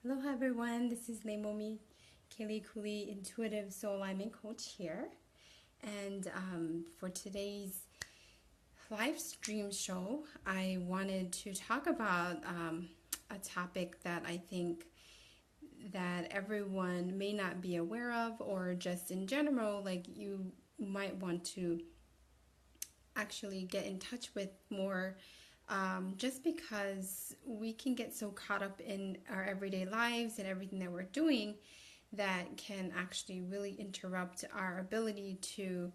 Aloha everyone, this is Leimomi, Keliikuli Intuitive Soul Alignment Coach here. And for today's live stream show, I wanted to talk about a topic that I think that everyone may not be aware of, or just in general, like you might want to actually get in touch with more, just because we can get so caught up in our everyday lives and everything that we're doing that can actually really interrupt our ability to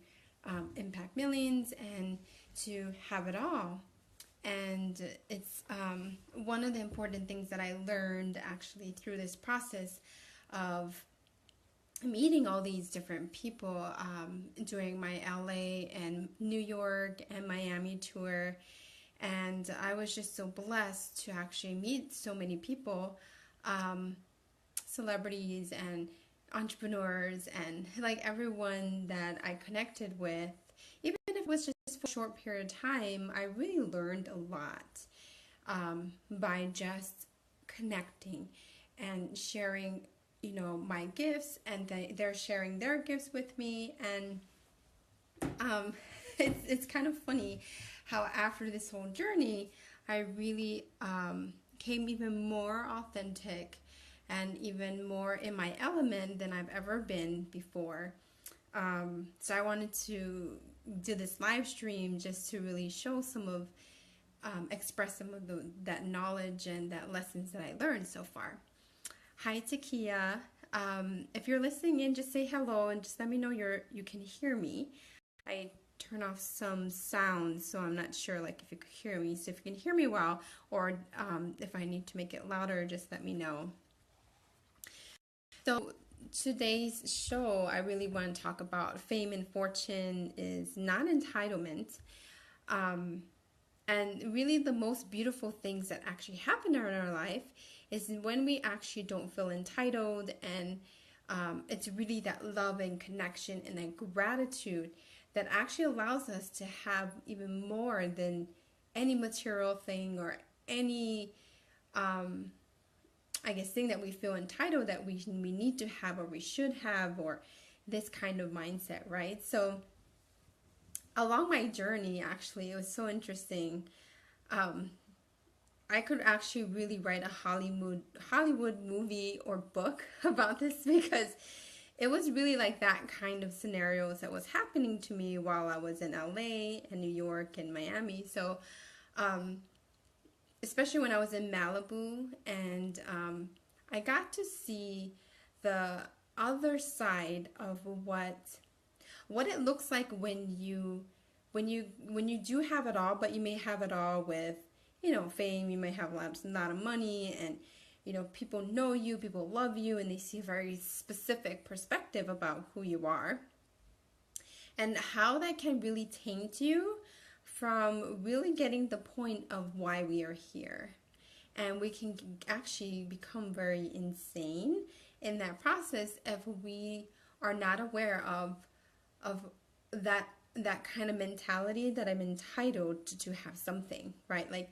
impact millions and to have it all. And it's one of the important things that I learned actually through this process of meeting all these different people during my LA and New York and Miami tour. And I was just so blessed to actually meet so many people, celebrities and entrepreneurs, and like everyone that I connected with. Even if it was just for a short period of time, I really learned a lot by just connecting and sharing, my gifts, and they're sharing their gifts with me. And it's kind of funny how after this whole journey, I really came even more authentic and even more in my element than I've ever been before. So I wanted to do this live stream just to really show some of, express some of that knowledge and that lessons that I learned so far. Hi, Takia. If you're listening in, just say hello and just let me know you can hear me. I turn off some sounds, so I'm not sure like if you could hear me. So if you can hear me well, or if I need to make it louder, just let me know. So today's show, I really want to talk about fame and fortune is not entitlement. And really the most beautiful things that actually happen in our life is when we actually don't feel entitled, and it's really that love and connection and that gratitude that actually allows us to have even more than any material thing or any, thing that we feel entitled that we need to have or we should have, or this kind of mindset, right? So along my journey, actually, it was so interesting. I could actually really write a Hollywood movie or book about this, because it was really like that kind of scenarios that was happening to me while I was in LA and New York and Miami. So, especially when I was in Malibu, and I got to see the other side of what it looks like when you do have it all, but you may have it all with, fame. You may have a lot of money, and people know you, people love you, and they see a very specific perspective about who you are, and how that can really taint you from really getting the point of why we are here. And we can actually become very insane in that process if we are not aware of that kind of mentality that I'm entitled to have something, right? Like,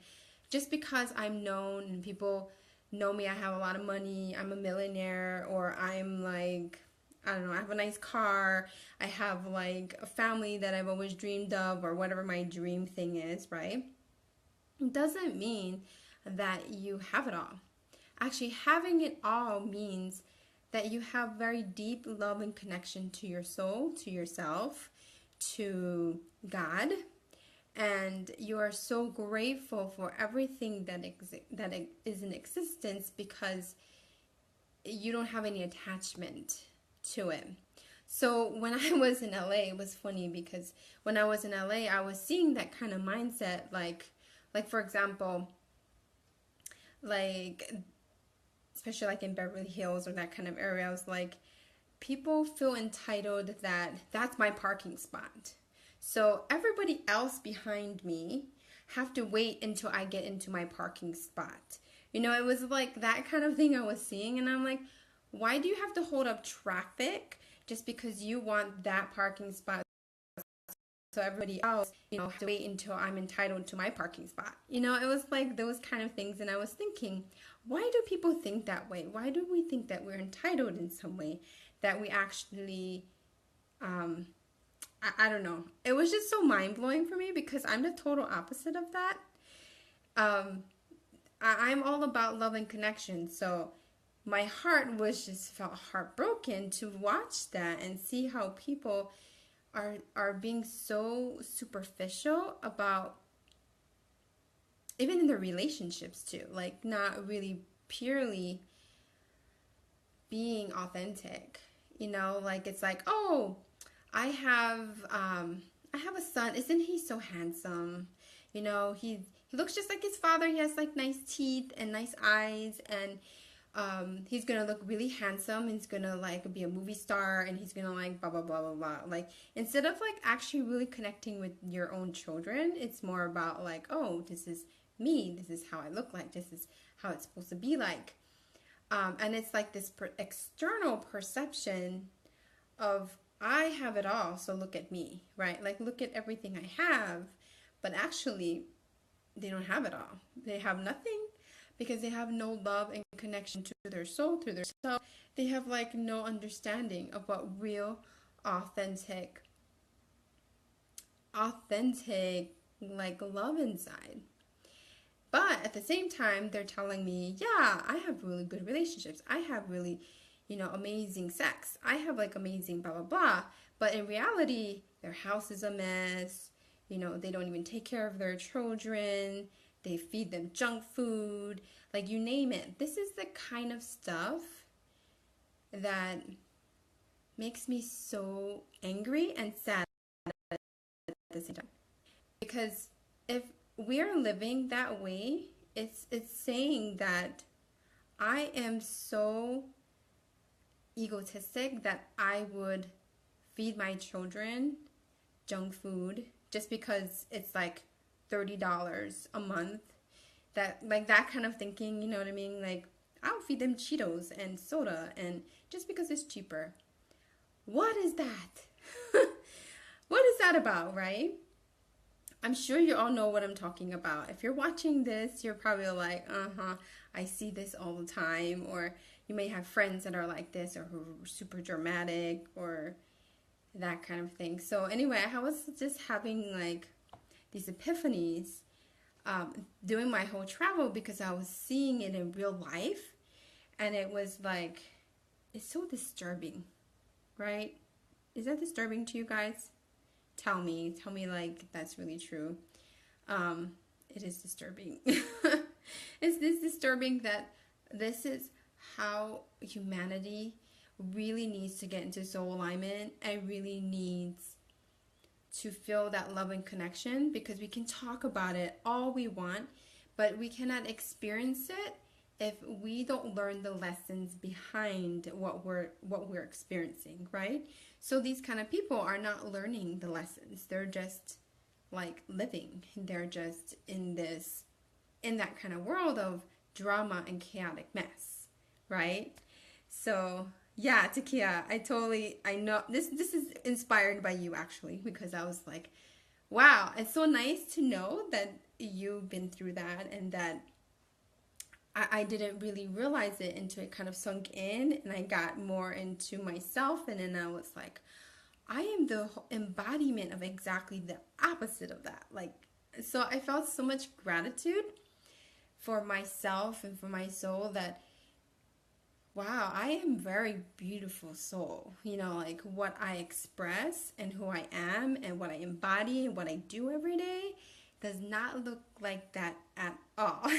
just because I'm known and people know me, I have a lot of money, I'm a millionaire, or I'm like, I don't know, I have a nice car, I have like a family that I've always dreamed of, or whatever my dream thing is, right? It doesn't mean that you have it all. Actually, having it all means that you have very deep love and connection to your soul, to yourself, to God, and you are so grateful for everything that is in existence, because you don't have any attachment to it. So when I was in LA, it was funny, because when I was in LA, I was seeing that kind of mindset, like for example, like especially like in Beverly Hills or that kind of area, I was like, people feel entitled that that's my parking spot. So everybody else behind me have to wait until I get into my parking spot. It was like that kind of thing I was seeing, and I'm like, why do you have to hold up traffic just because you want that parking spot? So everybody else, have to wait until I'm entitled to my parking spot. It was like those kind of things, and I was thinking, why do people think that way? Why do we think that we're entitled in some way? That we actually, I don't know. It was just so mind-blowing for me because I'm the total opposite of that. I'm all about love and connection. So my heart was just felt heartbroken to watch that and see how people are being so superficial about, even in their relationships too, like not really purely being authentic. Like it's like, oh, I have a son. Isn't he so handsome? He looks just like his father. He has like nice teeth and nice eyes, and he's gonna look really handsome. He's gonna like be a movie star, and he's gonna like blah blah blah blah blah. Like instead of like actually really connecting with your own children, it's more about like, oh, this is me. This is how I look like. This is how it's supposed to be like. And it's like this external perception of I have it all, so look at me, right? Like look at everything I have, but actually they don't have it all. They have nothing because they have no love and connection to their soul, to their self. They have like no understanding of what real, authentic like love inside. But at the same time, they're telling me, yeah, I have really good relationships. I have really, amazing sex. I have like amazing blah, blah, blah. But in reality, their house is a mess. They don't even take care of their children. They feed them junk food. Like you name it. This is the kind of stuff that makes me so angry and sad at the same time. Because if we're living that way, it's saying that I am so egotistic that I would feed my children junk food just because it's like $30 a month. That kind of thinking, you know what I mean? Like I'll feed them Cheetos and soda and just because it's cheaper. What is that? What is that about, right? I'm sure you all know what I'm talking about. If you're watching this, you're probably like, I see this all the time. Or you may have friends that are like this or who are super dramatic or that kind of thing. So anyway, I was just having like these epiphanies doing my whole travel because I was seeing it in real life. And it was like, it's so disturbing, right? Is that disturbing to you guys? Tell me like that's really true. It is disturbing. It's this disturbing that this is how humanity really needs to get into soul alignment and really needs to feel that love and connection, because we can talk about it all we want, but we cannot experience it if we don't learn the lessons behind what we're experiencing, right? So these kind of people are not learning the lessons. They're just like living. They're just in that kind of world of drama and chaotic mess, right? So yeah, Takia, I know this is inspired by you actually, because I was like, wow, it's so nice to know that you've been through that and that I didn't really realize it until it kind of sunk in and I got more into myself, and then I was like, I am the embodiment of exactly the opposite of that. Like, so I felt so much gratitude for myself and for my soul that, wow, I am very beautiful soul. Like what I express and who I am and what I embody and what I do every day does not look like that at all.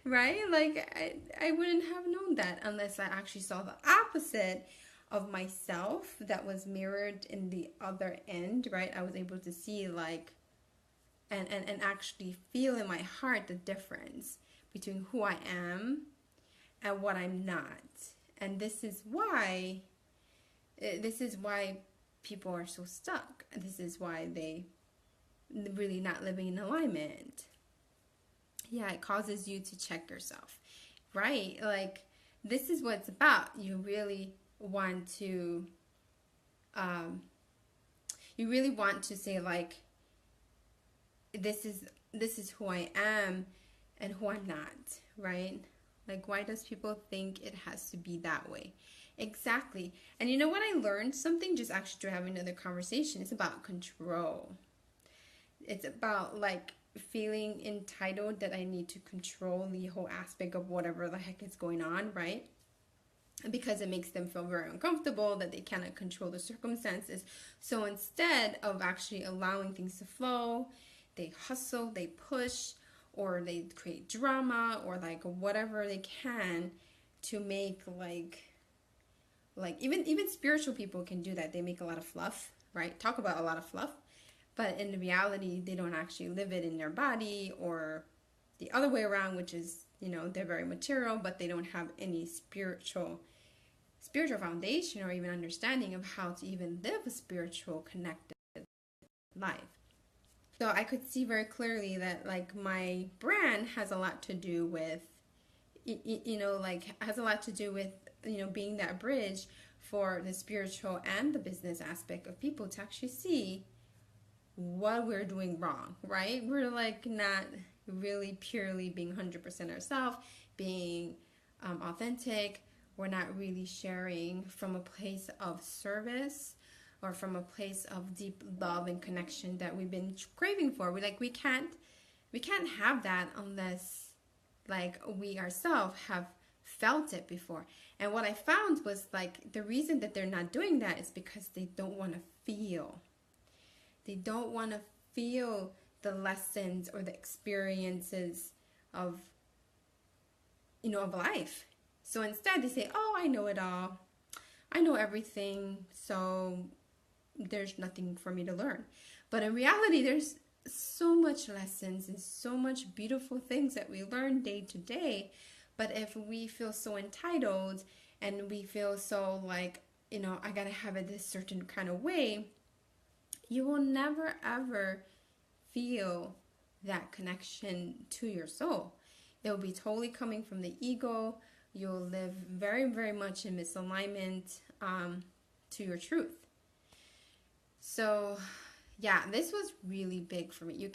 Right? Like I wouldn't have known that unless I actually saw the opposite of myself that was mirrored in the other end, right? I was able to see like and actually feel in my heart the difference between who I am and what I'm not. And this is why people are so stuck. This is why they really not living in alignment. Yeah, it causes you to check yourself, right? Like, this is what it's about. You really want to say like, this is who I am, and who I'm not, right? Like, why does people think it has to be that way? Exactly. And you know what? I learned something just actually to have another conversation. It's about control. It's about like feeling entitled that I need to control the whole aspect of whatever the heck is going on, right? Because it makes them feel very uncomfortable that they cannot control the circumstances. So instead of actually allowing things to flow, they hustle, they push, or they create drama, or like whatever they can to make like even spiritual people can do that. They make a lot of fluff, right? Talk about a lot of fluff, but in reality they don't actually live it in their body, or the other way around, which is, you know, they're very material but they don't have any spiritual foundation or even understanding of how to even live a spiritual connected life. So I could see very clearly that like my brand has a lot to do with, you know, like has a lot to do with, you know, being that bridge for the spiritual and the business aspect of people to actually see what we're doing wrong, right? We're like not really purely being 100% ourselves, being authentic. We're not really sharing from a place of service or from a place of deep love and connection that we've been craving for. We can't have that unless like we ourselves have felt it before. And what I found was like the reason that they're not doing that is because they don't want to feel. They don't want to feel the lessons or the experiences of, you know, of life. So instead they say, oh, I know it all. I know everything. So there's nothing for me to learn. But in reality, there's so much lessons and so much beautiful things that we learn day to day. But if we feel so entitled and we feel so like, you know, I gotta have it this certain kind of way, you will never ever feel that connection to your soul. It will be totally coming from the ego. You'll live very, very much in misalignment to your truth. So, yeah, this was really big for me. You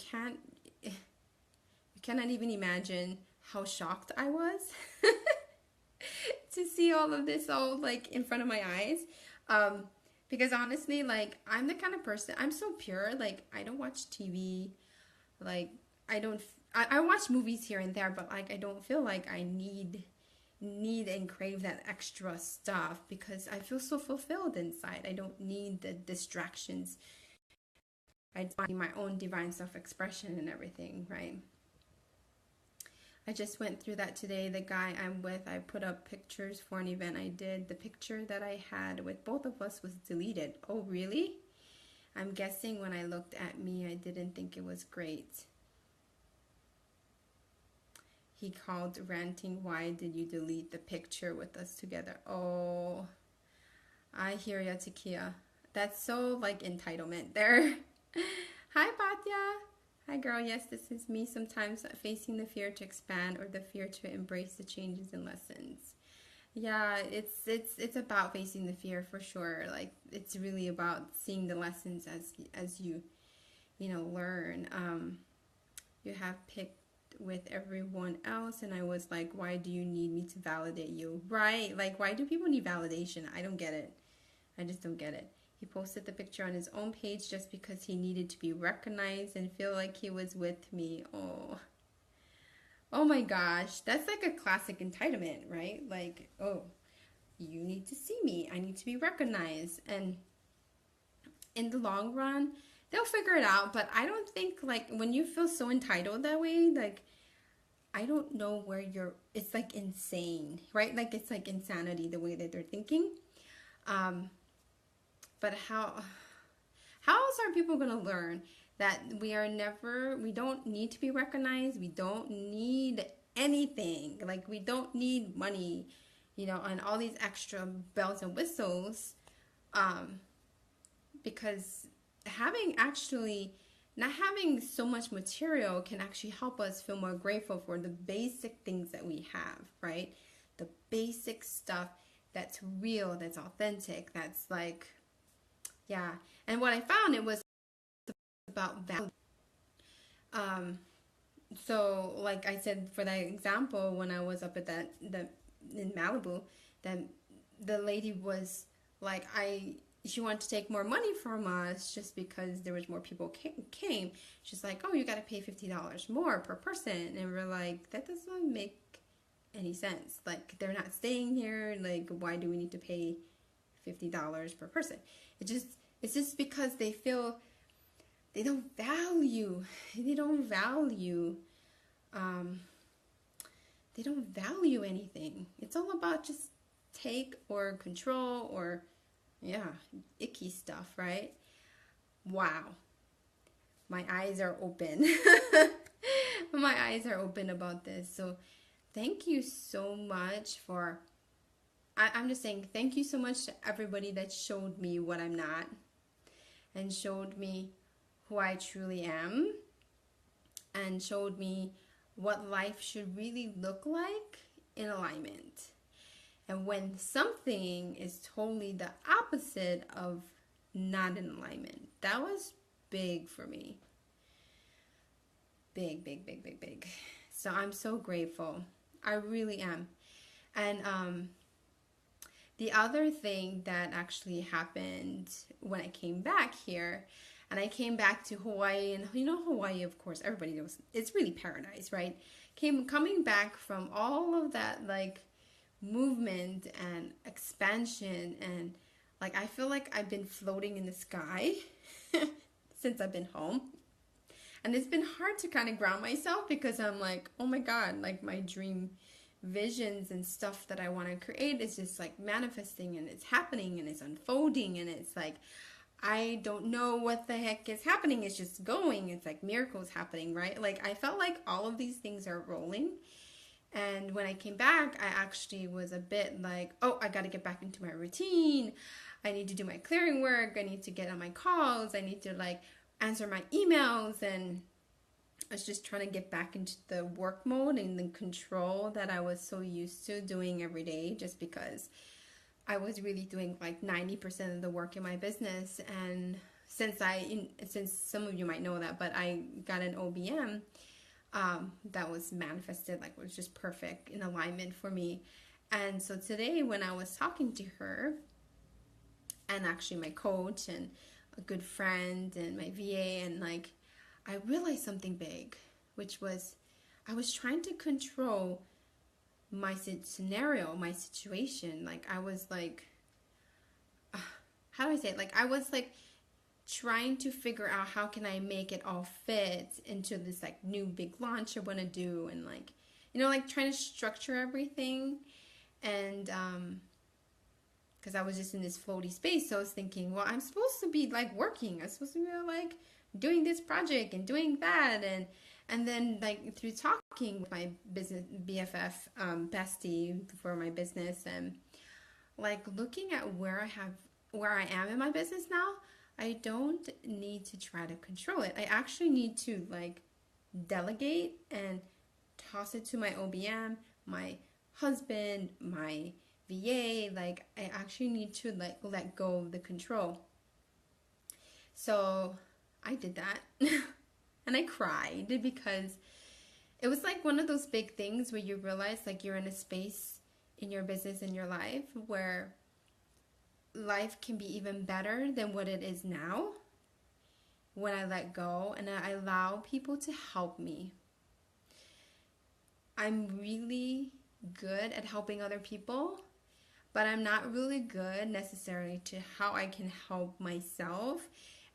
cannot even imagine how shocked I was to see all of this all like in front of my eyes. Because honestly, like I'm the kind of person, I'm so pure. Like I don't watch TV. Like I watch movies here and there, but like I don't feel like I need and crave that extra stuff because I feel so fulfilled inside. I don't need the distractions. I find my own divine self-expression and everything, right? I just went through that today. The guy I'm with, I put up pictures for an event I did. The picture that I had with both of us was deleted. Oh, really? I'm guessing when I looked at me, I didn't think it was great. He called ranting, why did you delete the picture with us together? Oh, I hear ya, Takia. That's so like entitlement there. Hi, Patya. Hi, girl. Yes, this is me sometimes facing the fear to expand or the fear to embrace the changes and lessons. Yeah, it's about facing the fear for sure. Like it's really about seeing the lessons as you know learn. You have picked with everyone else, and I was like, why do you need me to validate you? Right? Like why do people need validation? I don't get it. I just don't get it. He posted the picture on his own page just because he needed to be recognized and feel like he was with me. Oh my gosh, that's like a classic entitlement, right? Like, oh, you need to see me. I need to be recognized. And in the long run, they'll figure it out. But I don't think like when you feel so entitled that way, like I don't know where it's like insane, right? Like it's like insanity the way that they're thinking. But how else are people going to learn that we don't need to be recognized? We don't need anything. Like we don't need money, you know, and all these extra bells and whistles. Because not having so much material can actually help us feel more grateful for the basic things that we have, right? The basic stuff that's real, that's authentic, that's like, yeah. And what I found, it was about value. So like I said, for that example, when I was up at the in Malibu, that the lady was like, she wanted to take more money from us just because there was more people came. She's like, oh, you got to pay $50 more per person, and we're like, that doesn't make any sense. Like, they're not staying here. Like, why do we need to pay $50 per person? It's just because they feel they don't value they don't value um, they don't value anything. It's all about just take or control or, yeah, icky stuff, right? Wow. My eyes are open. My eyes are open about this. So thank you so much for, I'm just saying, thank you so much to everybody that showed me what I'm not and showed me who I truly am and showed me what life should really look like in alignment. And when something is totally the opposite of not in alignment, that was big for me. Big, big, big, big, big. So I'm so grateful. I really am. And the other thing that actually happened when I came back here, and I came back to Hawaii, and you know Hawaii, of course, everybody knows, it's really paradise, right? Coming back from all of that, like, movement and expansion, and like I feel like I've been floating in the sky since I've been home. And it's been hard to kind of ground myself because I'm like, oh my God, like my dream visions and stuff that I want to create is just like manifesting, and it's happening, and it's unfolding, and it's like, I don't know what the heck is happening. It's just going. It's like miracles happening, right? Like I felt like all of these things are rolling. And when I came back, I actually was a bit like, oh, I got to get back into my routine. I need to do my clearing work. I need to get on my calls. I need to like answer my emails. And I was just trying to get back into the work mode and the control that I was so used to doing every day, just because I was really doing like 90% of the work in my business. And since some of you might know that, but I got an OBM, that was manifested, like it was just perfect in alignment for me. And so today when I was talking to her, and actually my coach and a good friend and my VA, and like I realized something big, which was I was trying to control my scenario, my situation. Like I was like, how do I say it? Like I was like trying to figure out how can I make it all fit into this like new big launch I want to do, and like, you know, like trying to structure everything. And because I was just in this floaty space, so I was thinking, well, I'm supposed to be like working, I'm supposed to be like doing this project and doing that, and then like through talking with my business BFF, bestie for my business, and like looking at where I am in my business now, I don't need to try to control it. I actually need to like delegate and toss it to my OBM, my husband, my VA. Like I actually need to like let go of the control. So I did that and I cried because it was like one of those big things where you realize like you're in a space in your business, in your life, where life can be even better than what it is now when I let go and I allow people to help me. I'm really good at helping other people, but I'm not really good necessarily to how I can help myself.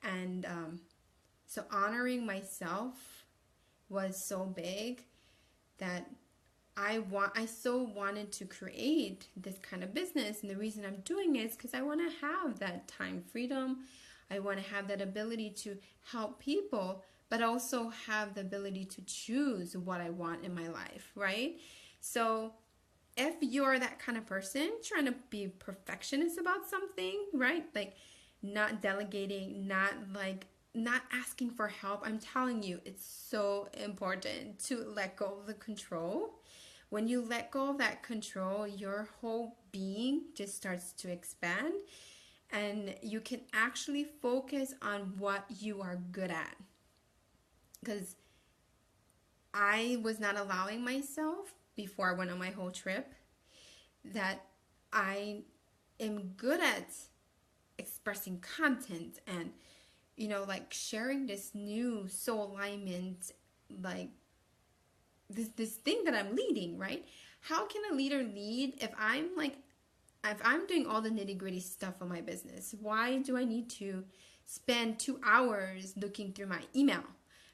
And so honoring myself was so big that I so wanted to create this kind of business. And the reason I'm doing it is because I want to have that time freedom. I want to have that ability to help people, but also have the ability to choose what I want in my life, right? So if you're that kind of person trying to be perfectionist about something, right? Like not delegating, not asking for help, I'm telling you, it's so important to let go of the control. When you let go of that control, your whole being just starts to expand, and you can actually focus on what you are good at. Because I was not allowing myself before I went on my whole trip that I am good at expressing content and, like sharing this new soul alignment, like this thing that I'm leading, right? How can a leader lead if I'm doing all the nitty-gritty stuff on my business? Why do I need to spend 2 hours looking through my email,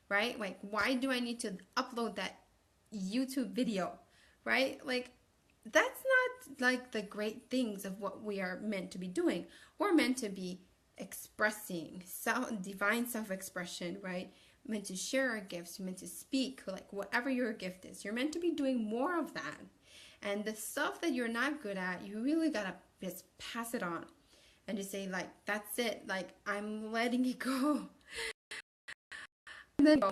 right? Like, why do I need to upload that YouTube video, right? Like, that's not like the great things of what we are meant to be doing. We're meant to be expressing divine self-expression, right? Meant to share our gifts, meant to speak, like whatever your gift is. You're meant to be doing more of that. And the stuff that you're not good at, you really gotta just pass it on and just say, like, that's it. Like, I'm letting it go. And then,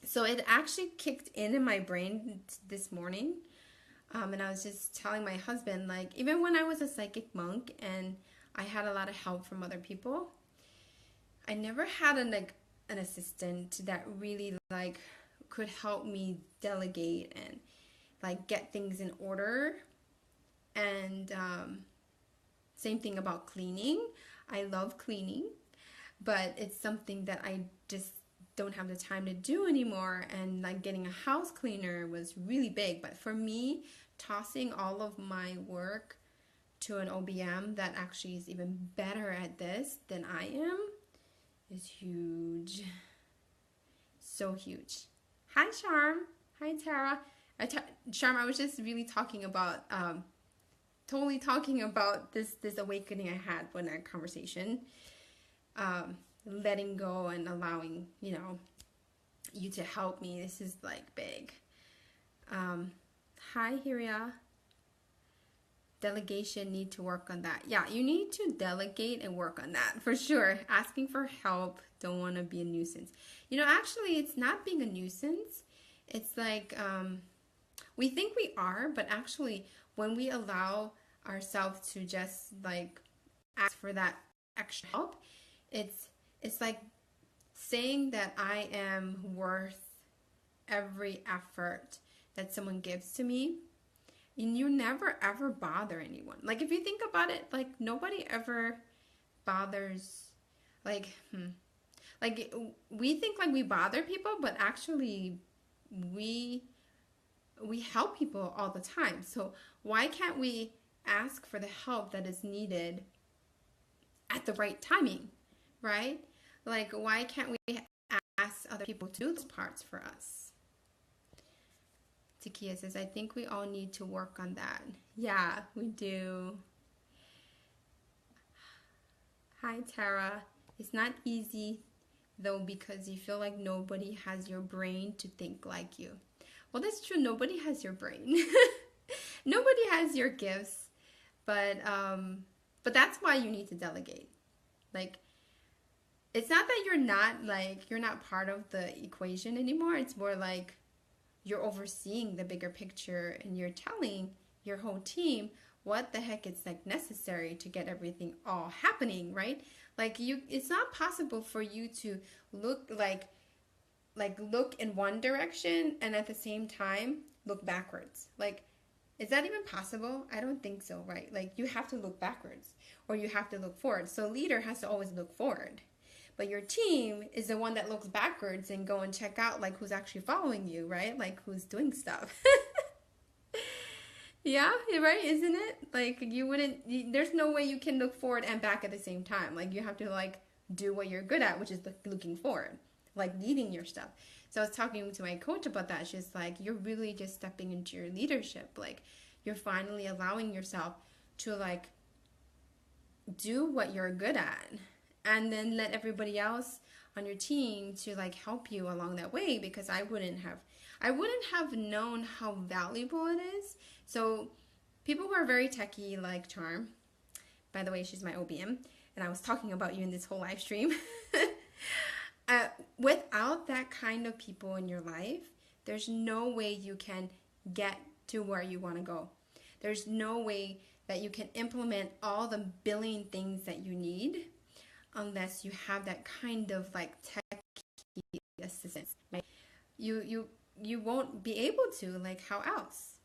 so it actually kicked in my brain this morning. And I was just telling my husband, like, even when I was a psychic monk and I had a lot of help from other people, I never had an assistant that really, like, could help me delegate and, like, get things in order. And same thing about cleaning. I love cleaning, but it's something that I just don't have the time to do anymore. And like getting a house cleaner was really big. But for me, tossing all of my work to an OBM that actually is even better at this than I am is huge. So huge. Hi, Charm. Hi, Tara. Charm, I was just really talking about, totally talking about this awakening I had when that conversation. Letting go and allowing, you to help me. This is like big. Hi, Hiria. Delegation, need to work on that. Yeah, you need to delegate and work on that for sure. Asking for help, don't want to be a nuisance. Actually, it's not being a nuisance. It's like, we think we are, but actually when we allow ourselves to just like ask for that extra help, it's like saying that I am worth every effort that someone gives to me. And you never ever bother anyone. Like, if you think about it, like, nobody ever bothers, like we think like we bother people, but actually we help people all the time. So why can't we ask for the help that is needed at the right timing, right? Like, why can't we ask other people to do those parts for us? Takia says, I think we all need to work on that. Yeah, we do. Hi, Tara. It's not easy, though, because you feel like nobody has your brain to think like you. Well, that's true. Nobody has your brain. Nobody has your gifts. But that's why you need to delegate. Like, it's not that you're not part of the equation anymore. It's more like you're overseeing the bigger picture and you're telling your whole team what the heck is like necessary to get everything all happening, right? Like, it's not possible for you to look look in one direction and at the same time look backwards. Like, is that even possible? I don't think so, right? Like, you have to look backwards or you have to look forward. So leader has to always look forward. But your team is the one that looks backwards and go and check out like who's actually following you, right? Like, who's doing stuff. Yeah, right, isn't it? Like, there's no way you can look forward and back at the same time. Like, you have to like do what you're good at, which is looking forward, like leading your stuff. So I was talking to my coach about that. She's like, you're really just stepping into your leadership. Like, you're finally allowing yourself to like do what you're good at, and then let everybody else on your team to like help you along that way, because I wouldn't have known how valuable it is. So people who are very techie, like Charm, by the way, she's my OBM, and I was talking about you in this whole live stream. Without that kind of people in your life, there's no way you can get to where you want to go. There's no way that you can implement all the billion things that you need unless you have that kind of like techie assistance. Right? you won't be able to. Like, how else?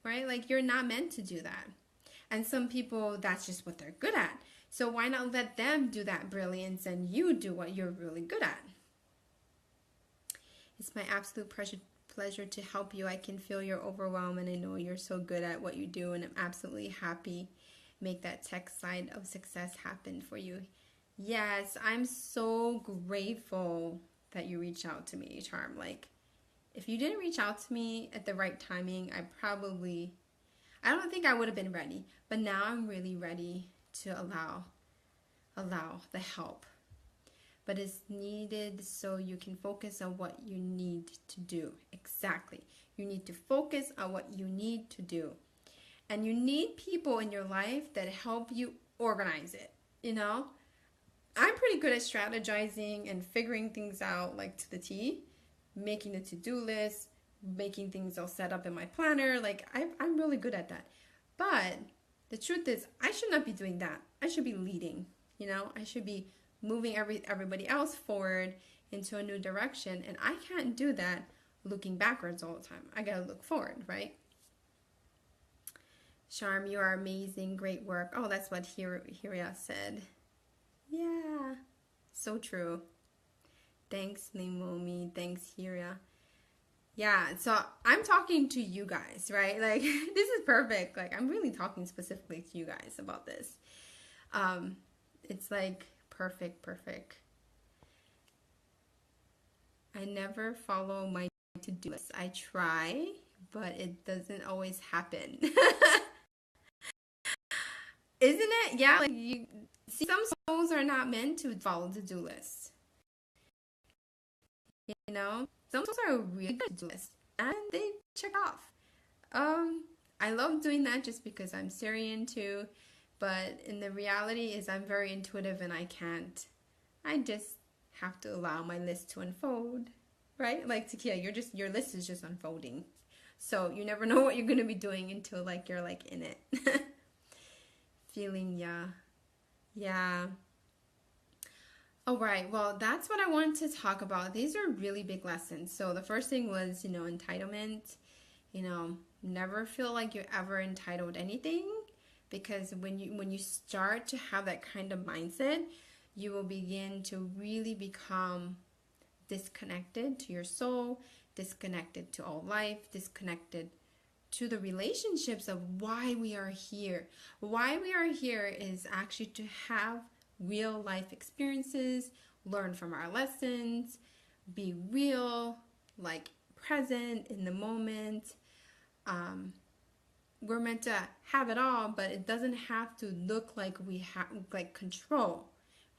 Right? Like, you're not meant to do that. And some people, that's just what they're good at. So why not let them do that brilliance and you do what you're really good at? It's my absolute pleasure to help you. I can feel your overwhelm, and I know you're so good at what you do, and I'm absolutely happy make that tech side of success happen for you. Yes, I'm so grateful that you reached out to me, Charm. Like, if you didn't reach out to me at the right timing, I don't think I would have been ready. But now I'm really ready to allow the help. But it's needed so you can focus on what you need to do. Exactly. You need to focus on what you need to do. And you need people in your life that help you organize it, you know? I'm pretty good at strategizing and figuring things out, like, to the T, making a to-do list, making things all set up in my planner. Like, I'm really good at that. But the truth is, I should not be doing that. I should be leading, you know? I should be moving everybody else forward into a new direction. And I can't do that looking backwards all the time. I gotta look forward, right? Charm, you are amazing. Great work. Oh, that's what Hiria said. Yeah, so true. Thanks, Leimomi. Thanks, Hiria. Yeah, so I'm talking to you guys, right? Like, this is perfect. Like, I'm really talking specifically to you guys about this. It's like perfect. I never follow my to-do list. I try, but it doesn't always happen. Isn't it? Yeah, like, you see, some souls are not meant to follow to-do lists. You know? Some souls are really good to-do lists, and they check off. I love doing that just because I'm Syrian too, but in the reality is I'm very intuitive and I just have to allow my list to unfold, right? Like, Takia, your list is just unfolding. So you never know what you're going to be doing until, like, you're, like, in it. Feeling, yeah. All right, well, that's what I wanted to talk about. These are really big lessons. So the first thing was, entitlement. Never feel like you're ever entitled to anything, because when you start to have that kind of mindset, you will begin to really become disconnected to your soul, disconnected to all life, disconnected to the relationships of why we are here. Why we are here is actually to have real life experiences, learn from our lessons, be real, like, present in the moment. We're meant to have it all, but it doesn't have to look like we have, like, control,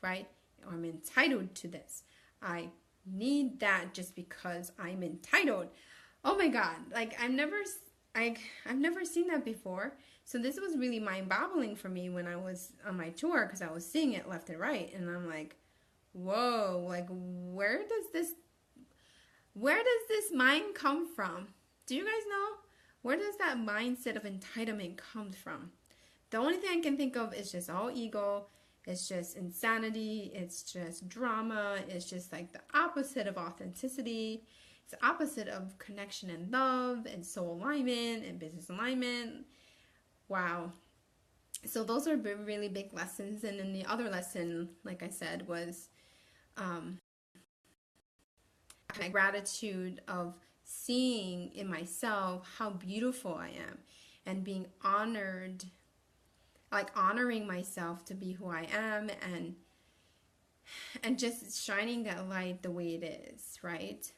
right? I'm entitled to this. I need that just because I'm entitled. Oh my God, like, I've never seen that before. So this was really mind-boggling for me when I was on my tour, because I was seeing it left and right, and I'm like, whoa, like, where does this mind come from? Do you guys know? Where does that mindset of entitlement come from? The only thing I can think of is just all ego. It's just insanity. It's just drama. It's just like the opposite of authenticity. It's the opposite of connection and love and soul alignment and business alignment. Wow. So those are really big lessons. And then the other lesson, like I said, was my gratitude of seeing in myself how beautiful I am, and being honored, like honoring myself to be who I am, and just shining that light the way it is, right?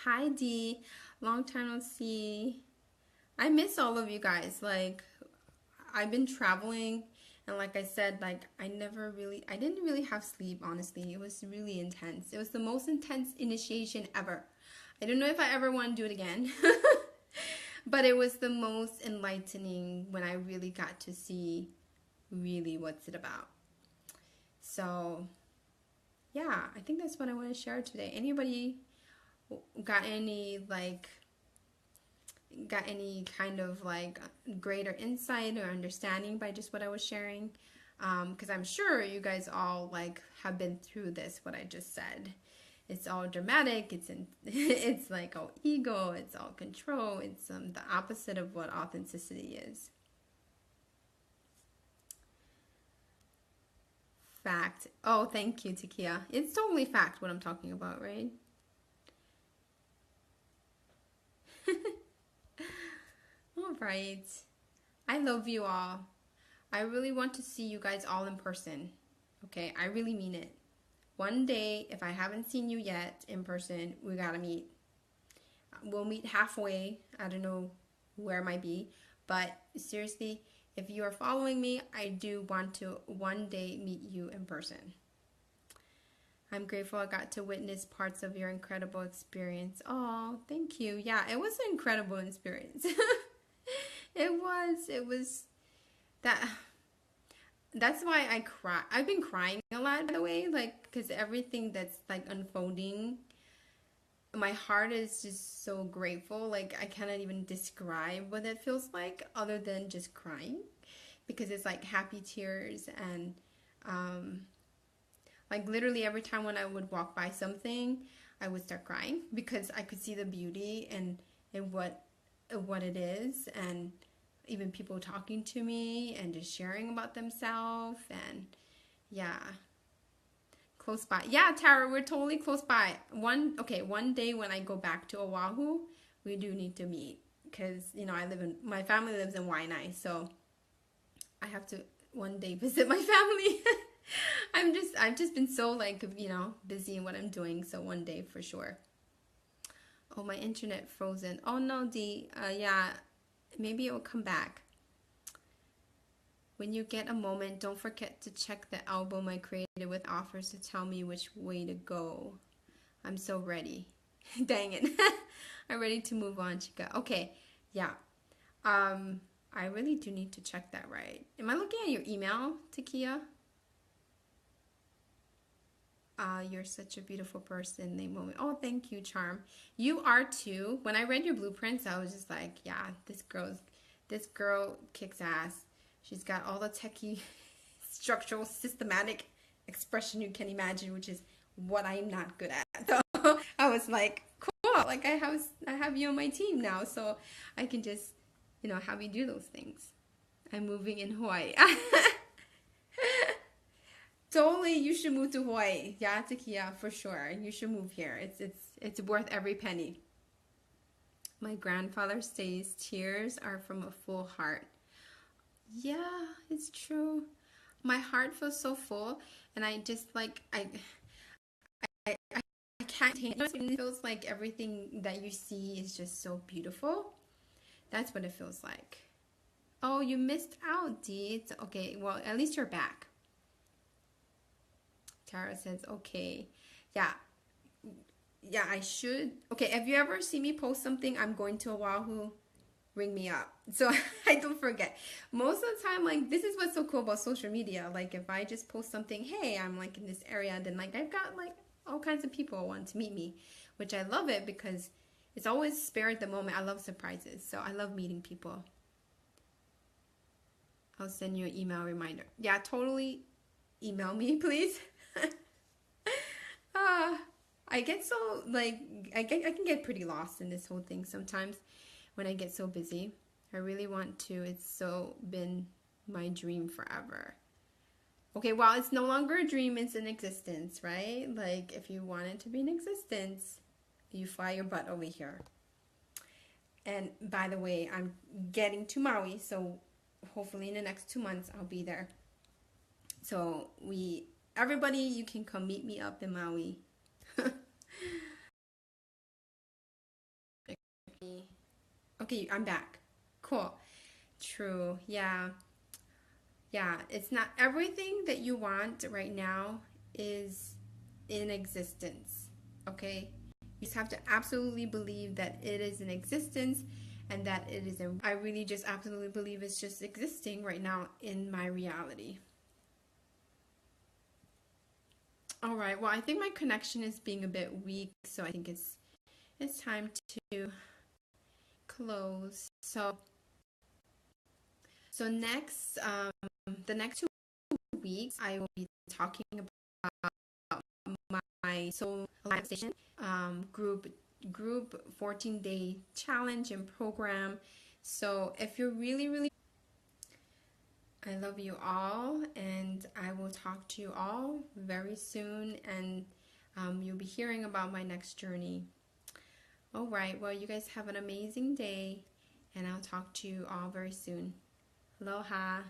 Hi Dee, long time no see. I miss all of you guys. Like, I've been traveling, and like I said, like, I didn't really have sleep, honestly. It was really intense. It was the most intense initiation ever. I don't know if I ever want to do it again. But it was the most enlightening when I really got to see really what's it about. So, yeah, I think that's what I want to share today. Anybody got any kind of like greater insight or understanding by just what I was sharing? Because I'm sure you guys all like have been through this, what I just said. it's all dramatic. It's like all ego. It's all control. It's the opposite of what authenticity is. Fact. Oh, thank you, Takia. It's totally fact what I'm talking about, right? All right. I love you all. I really want to see you guys all in person. Okay, I really mean it. One day, if I haven't seen you yet in person, we gotta meet. We'll meet halfway. I don't know where it might be, but seriously, if you are following me, I do want to one day meet you in person. I'm grateful I got to witness parts of your incredible experience. Oh, thank you. Yeah, it was an incredible experience. It was that. That's why I cry. I've been crying a lot, by the way, like, because everything that's like unfolding, my heart is just so grateful. Like, I cannot even describe what it feels like other than just crying, because it's like happy tears. And like literally every time when I would walk by something, I would start crying because I could see the beauty and what it is, and even people talking to me and just sharing about themselves. And yeah, close by. Yeah, Tara, we're totally close by. One day when I go back to Oahu, we do need to meet, because my family lives in Waianae, so I have to one day visit my family. I've just been so like busy in what I'm doing, so one day for sure. Oh, my internet frozen. Oh no, D. Yeah, maybe it will come back. When you get a moment, don't forget to check the album I created with offers to tell me which way to go. I'm so ready. Dang it. I'm ready to move on, Chica. Okay, yeah. I really do need to check that, right? Am I looking at your email, Takia? You're such a beautiful person, Leimomi. Oh, thank you, Charm. You are too. When I read your blueprints, I was just like, yeah, this girl kicks ass. She's got all the techie, structural, systematic expression you can imagine, which is what I'm not good at. So I was like, cool. Like I have you on my team now, so I can just, have you do those things. I'm moving in Hawaii. Totally, you should move to Hawaii. Yeah, Takia, for sure. You should move here. It's worth every penny. My grandfather says tears are from a full heart. Yeah, it's true. My heart feels so full, and I just like I can't take it. It feels like everything that you see is just so beautiful. That's what it feels like. Oh, you missed out, Dee. It's okay. Well, at least you're back. Tara says, okay. Yeah. Yeah, I should. Okay, if you ever see me post something, I'm going to Oahu, ring me up. So I don't forget. Most of the time, like, this is what's so cool about social media. Like, if I just post something, hey, I'm like in this area, then like I've got like all kinds of people want to meet me, which I love it because it's always spare at the moment. I love surprises. So I love meeting people. I'll send you an email reminder. Yeah, totally email me, please. I get so like I can get pretty lost in this whole thing sometimes when I get so busy. I really want to. It's so been my dream forever. Okay, well, it's no longer a dream, it's in existence, right? Like if you want it to be in existence, you fly your butt over here. And by the way, I'm getting to Maui, so hopefully in the next 2 months I'll be there. So everybody, you can come meet me up in Maui. Okay, I'm back. Cool. True. Yeah. Yeah, it's not everything that you want right now is in existence. Okay? You just have to absolutely believe that it is in existence and that it is I really just absolutely believe it's just existing right now in my reality. All right. Well, I think my connection is being a bit weak, so I think it's time to close. So next, the next 2 weeks, I will be talking about my my Soul Live Station group 14-day challenge and program. So if you're really, I love you all, and I will talk to you all very soon, and you'll be hearing about my next journey. All right, well, you guys have an amazing day, and I'll talk to you all very soon. Aloha.